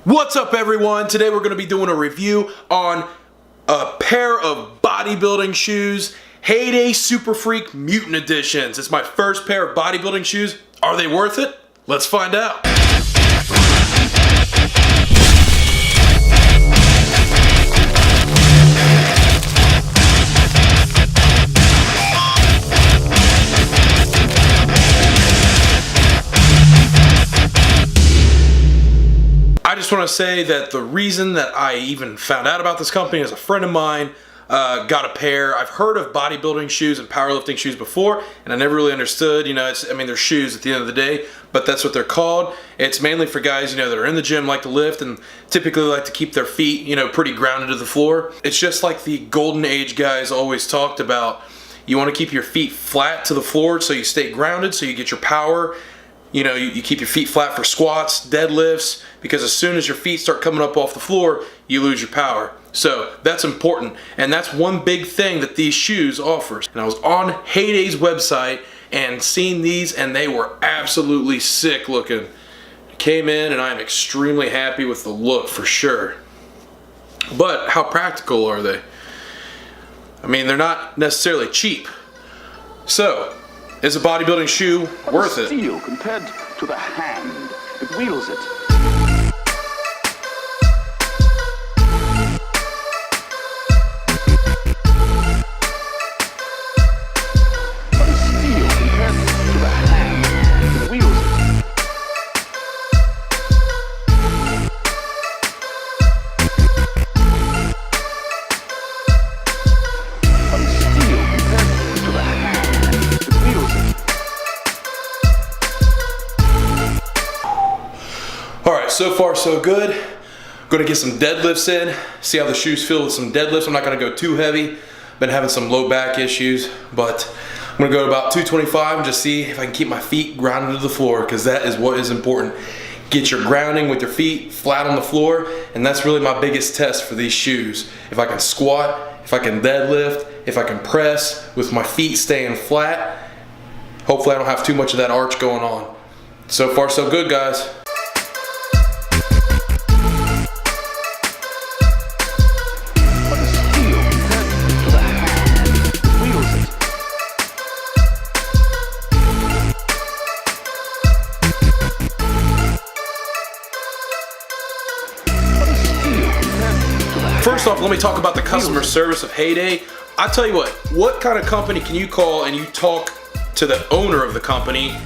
What's up, everyone? Today we're going to be doing a review on a pair of bodybuilding shoes, Heyday Super Freak Mutant Editions. It's my first pair of bodybuilding shoes. Are they worth it? Let's find out. I just want to say that the reason that I even found out about this company is a friend of mine got a pair. I've heard of bodybuilding shoes and powerlifting shoes before, and I never really understood, they're shoes at the end of the day, but that's what they're called. It's mainly for guys, that are in the gym, like to lift, and typically like to keep their feet, pretty grounded to the floor. It's just like the golden age guys always talked about. You want to keep your feet flat to the floor so you stay grounded, so you get your power. You keep your feet flat for squats, deadlifts, because as soon as your feet start coming up off the floor, you lose your power. So that's important, and that's one big thing that these shoes offers. And I was on Heyday's website and seen these, and they were absolutely sick looking. Came in, and I'm extremely happy with the look for sure. But how practical are they? I mean, they're not necessarily cheap. So, is a bodybuilding shoe worth it? Steel compared to the hand that wields it. What is steel compared to the hand that wields it? What is steel compared to the hand that wields it? Alright, so far so good. I'm going to get some deadlifts in, see how the shoes feel with some deadlifts. I'm not going to go too heavy. Been having some low back issues, but I'm going to go to about 225 and just see if I can keep my feet grounded to the floor, because that is what is important. Get your grounding with your feet flat on the floor, and that's really my biggest test for these shoes. If I can squat, if I can deadlift, if I can press with my feet staying flat, hopefully I don't have too much of that arch going on. So far so good, guys. First off, let me talk about the customer service of Heyday. I tell you what kind of company can you call and you talk to the owner of the company?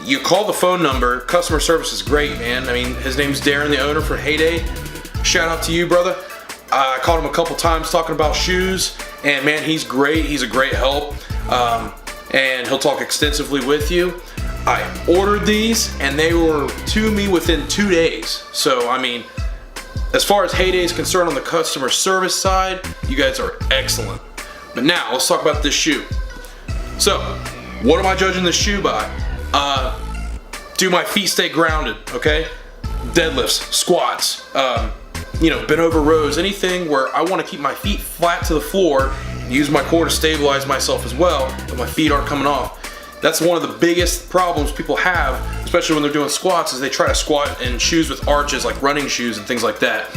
You call the phone number. Customer service is great, man. I mean, his name's Darren, the owner for Heyday. Shout out to you, brother. I called him a couple times talking about shoes, and man, he's great. He's a great help, and he'll talk extensively with you. I ordered these, and they were to me within 2 days. So, I mean, as far as Heyday is concerned on the customer service side, you guys are excellent. But now, let's talk about this shoe. So, what am I judging this shoe by? Do my feet stay grounded, okay? Deadlifts, squats, bent over rows, anything where I want to keep my feet flat to the floor, use my core to stabilize myself as well, but my feet aren't coming off. That's one of the biggest problems people have, especially when they're doing squats, is they try to squat in shoes with arches like running shoes and things like that.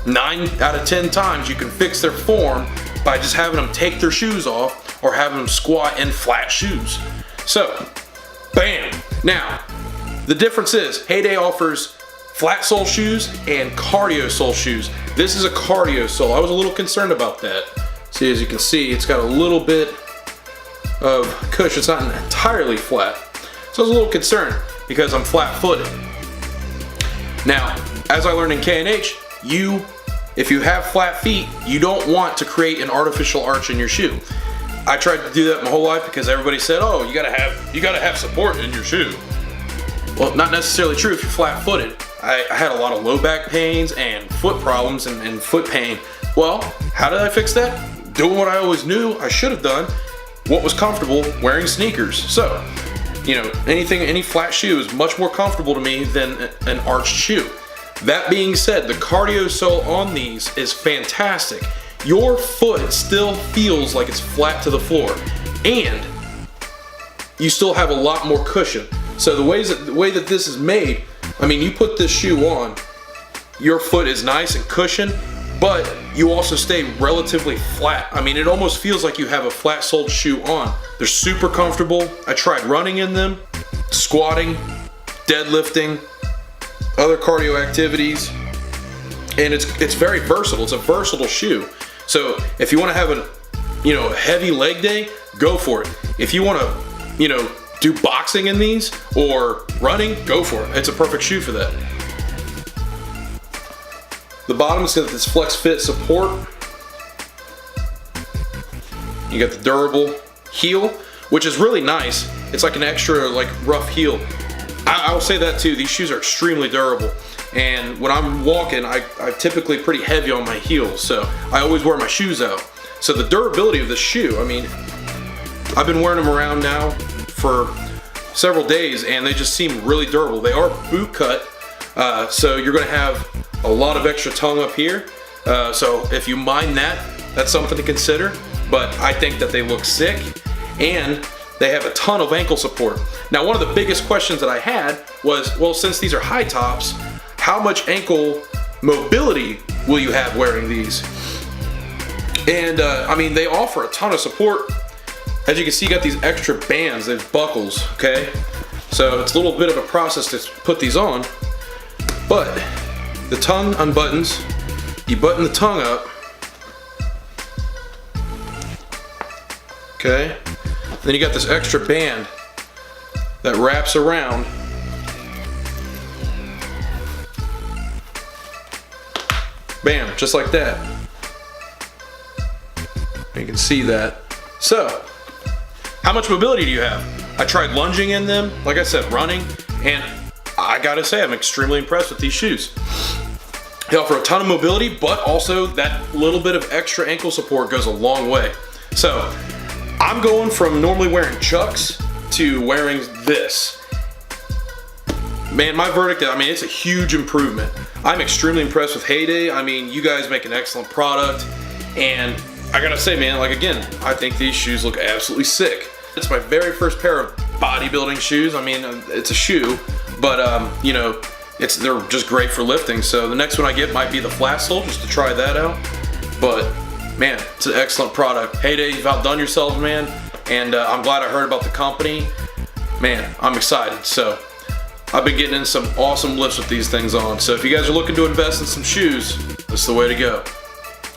9 out of 10 times you can fix their form by just having them take their shoes off or having them squat in flat shoes. So, bam! Now, the difference is Heyday offers flat sole shoes and cardio sole shoes. This is a cardio sole. I was a little concerned about that. See, as you can see, it's got a little bit of cushion. It's not entirely flat, so I was a little concerned because I'm flat-footed. Now, as I learned in K&H, if you have flat feet, you don't want to create an artificial arch in your shoe. I tried to do that my whole life because everybody said, "Oh, you gotta have support in your shoe." Well, not necessarily true if you're flat-footed. I had a lot of low back pains and foot problems and foot pain. Well, how did I fix that? Doing what I always knew I should have done. What was comfortable? Wearing sneakers. So, any flat shoe is much more comfortable to me than an arched shoe. That being said, the cardio sole on these is fantastic. Your foot still feels like it's flat to the floor, and you still have a lot more cushion. So the way that this is made, I mean, you put this shoe on, your foot is nice and cushioned, but you also stay relatively flat. I mean, it almost feels like you have a flat-soled shoe on. They're super comfortable. I tried running in them, squatting, deadlifting, other cardio activities, and it's very versatile. It's a versatile shoe. So if you want to have a heavy leg day, go for it. If you want to do boxing in these or running, go for it. It's a perfect shoe for that. The bottom's got this flex fit support. You got the durable heel, which is really nice. It's like an extra rough heel. I will say that too. These shoes are extremely durable. And when I'm walking, I'm typically pretty heavy on my heels, so I always wear my shoes out. So the durability of the shoe, I mean, I've been wearing them around now for several days, and they just seem really durable. They are boot cut, so you're gonna have a lot of extra tongue up here. So if you mind that, that's something to consider. But I think that they look sick, and they have a ton of ankle support. Now, one of the biggest questions that I had was, well, since these are high tops, how much ankle mobility will you have wearing these? And I mean, they offer a ton of support. As you can see, you got these extra bands, these buckles, okay? So it's a little bit of a process to put these on, but the tongue unbuttons, you button the tongue up, okay? Then you got this extra band that wraps around. Bam, just like that. You can see that. So, how much mobility do you have? I tried lunging in them, like I said, running, and I gotta say, I'm extremely impressed with these shoes. They offer a ton of mobility, but also that little bit of extra ankle support goes a long way. So, I'm going from normally wearing Chucks to wearing this. Man, my verdict, I mean, it's a huge improvement. I'm extremely impressed with Heyday. I mean, you guys make an excellent product, and I gotta say, man, again, I think these shoes look absolutely sick. It's my very first pair of bodybuilding shoes. I mean, it's a shoe, but they're just great for lifting. So the next one I get might be the flat sole, just to try that out. But man, it's an excellent product. Heyday, you've outdone yourselves, man, and I'm glad I heard about the company. Man, I'm excited. So I've been getting in some awesome lifts with these things on. So if you guys are looking to invest in some shoes, this is the way to go.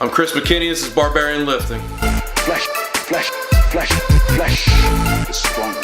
I'm Chris McKinney, this is Barbarian Lifting. Flesh is strong.